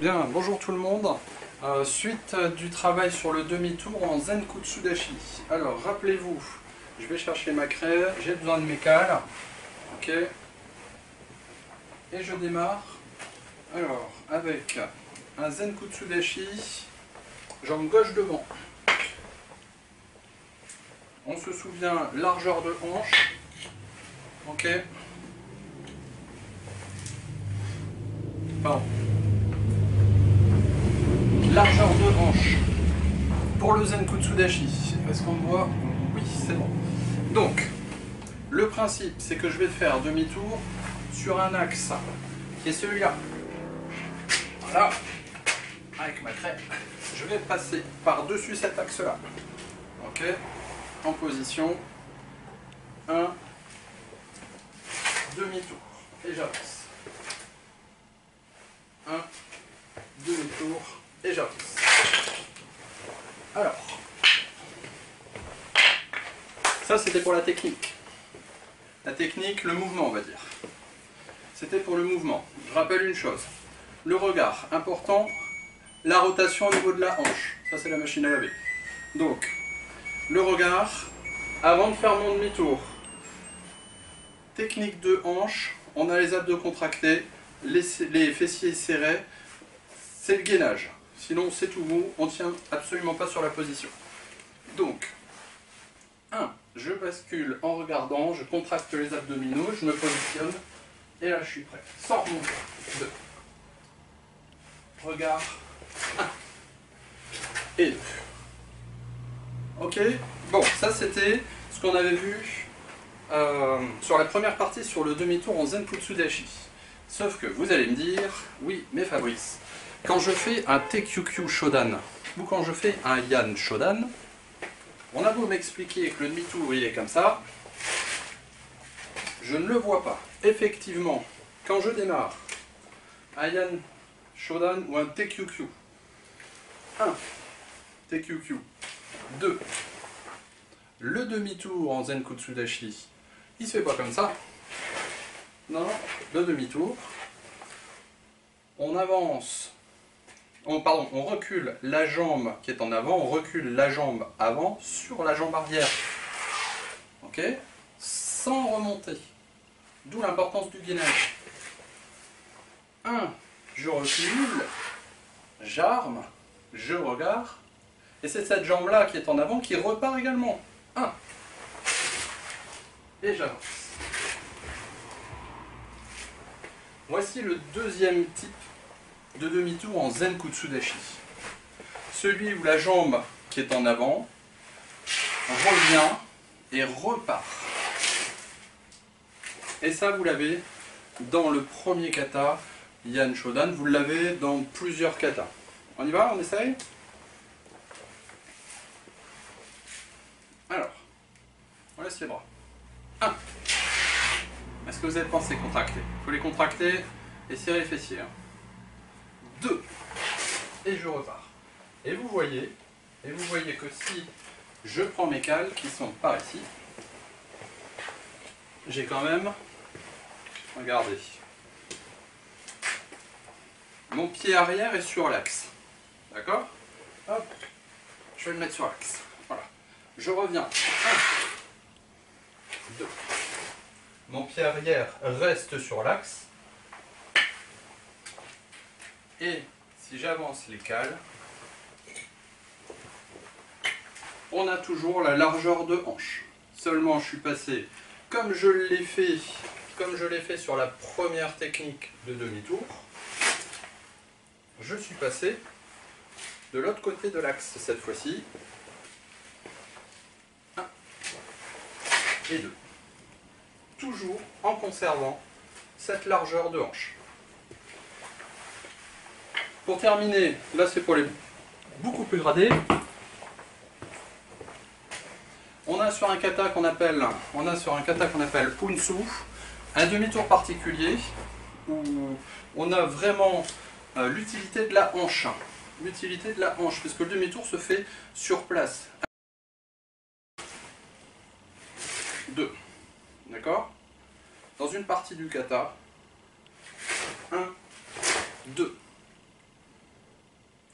Bien, bonjour tout le monde. Suite du travail sur le demi-tour en Zenkutsudashi. Alors, rappelez-vous, je vais chercher ma craie, j'ai besoin de mes cales. Ok. Et je démarre. Alors, avec un Zenkutsudashi, jambe gauche devant. On se souvient, largeur de hanche. Ok. Pardon. Largeur de hanche pour le Zenkutsudashi. Est-ce qu'on me voit? Oui, c'est bon. Donc, le principe, c'est que je vais faire demi-tour sur un axe qui est celui-là. Voilà. Avec ma craie, je vais passer par-dessus cet axe-là. Ok. En position 1, demi-tour. Et j'avance. 1, demi-tour. Et j'avance. Alors, ça c'était pour la technique. La technique, le mouvement on va dire. C'était pour le mouvement. Je rappelle une chose. Le regard, important. La rotation au niveau de la hanche. Ça c'est la machine à laver. Donc, le regard, avant de faire mon demi-tour. Technique de hanche, on a les abdos contractés, les fessiers serrés. C'est le gainage. Sinon, c'est tout mou, on ne tient absolument pas sur la position. Donc, 1. Je bascule en regardant, je contracte les abdominaux, je me positionne, et là je suis prêt. Sors mon corps. 2. Regard. 1. Et 2. Ok. Bon, ça c'était ce qu'on avait vu sur la première partie sur le demi-tour en Zenkutsudashi. Sauf que vous allez me dire, oui, mais Fabrice, quand je fais un Tekyukyu Shodan ou quand je fais un Yan Shodan, on a beau m'expliquer que le demi-tour il est comme ça, je ne le vois pas. Effectivement, quand je démarre un Yan Shodan ou un Tekyukyu, 1. Tekyukyu, 2. Le demi-tour en Zenkutsudashi, il se fait pas comme ça. Non, le demi-tour, on avance. On recule la jambe qui est en avant, on recule la jambe avant sur la jambe arrière. Ok? Sans remonter. D'où l'importance du gainage. 1. Je recule, j'arme, je regarde, et c'est cette jambe-là qui est en avant qui repart également. 1. Et j'avance. Voici le deuxième type de demi-tour en Zenkutsudashi. Celui où la jambe qui est en avant revient et repart. Et ça, vous l'avez dans le premier kata, Yan Shodan, vous l'avez dans plusieurs katas. On y va? On essaye? Alors, on laisse les bras. 1. Est-ce que vous avez pensé contracter? Il faut les contracter et serrer les fessiers. 2. Et je repars. Et vous voyez que si je prends mes cales qui sont par ici, j'ai quand même, regardez, mon pied arrière est sur l'axe. D'accord? Hop, je vais le mettre sur l'axe. Voilà. Je reviens. 1, 2. Mon pied arrière reste sur l'axe. Et si j'avance les cales, on a toujours la largeur de hanche. Seulement je suis passé, comme je l'ai fait sur la première technique de demi-tour, je suis passé de l'autre côté de l'axe cette fois-ci. 1 et 2. Toujours en conservant cette largeur de hanche. Pour terminer, là c'est pour les beaucoup plus gradés. On a sur un kata qu'on appelle Unsu, un demi-tour particulier où on a vraiment l'utilité de la hanche. L'utilité de la hanche, parce que le demi-tour se fait sur place. 2. D'accord? Dans une partie du kata, 1, 2.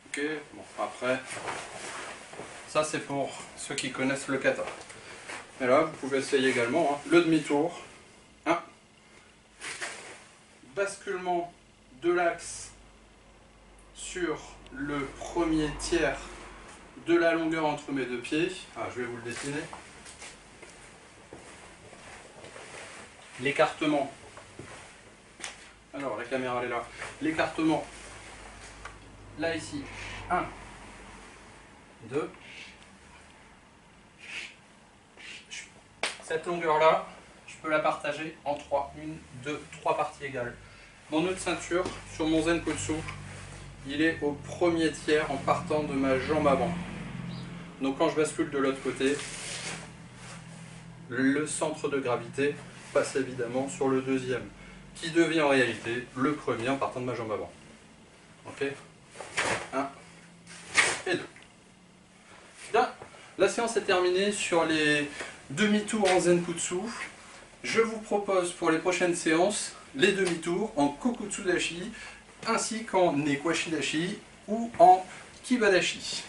Ok, bon, après, ça c'est pour ceux qui connaissent le kata. Et là, vous pouvez essayer également hein, le demi-tour. 1. Basculement de l'axe sur le premier tiers de la longueur entre mes deux pieds. Ah, je vais vous le dessiner. L'écartement. Alors, la caméra elle est là. L'écartement. Là, ici. 1, 2. Cette longueur-là, je peux la partager en 3. 1, 2, 3 parties égales. Mon nœud de ceinture, sur mon Zenkutsu, il est au premier tiers en partant de ma jambe avant. Donc quand je bascule de l'autre côté, le centre de gravité passe évidemment sur le deuxième, qui devient en réalité le premier en partant de ma jambe avant. Ok, 1 et 2. Bien, la séance est terminée sur les demi-tours en Zenkutsu. Je vous propose pour les prochaines séances les demi-tours en Kokutsu Dashi ainsi qu'en Nekwashi Dashi ou en Kibadashi.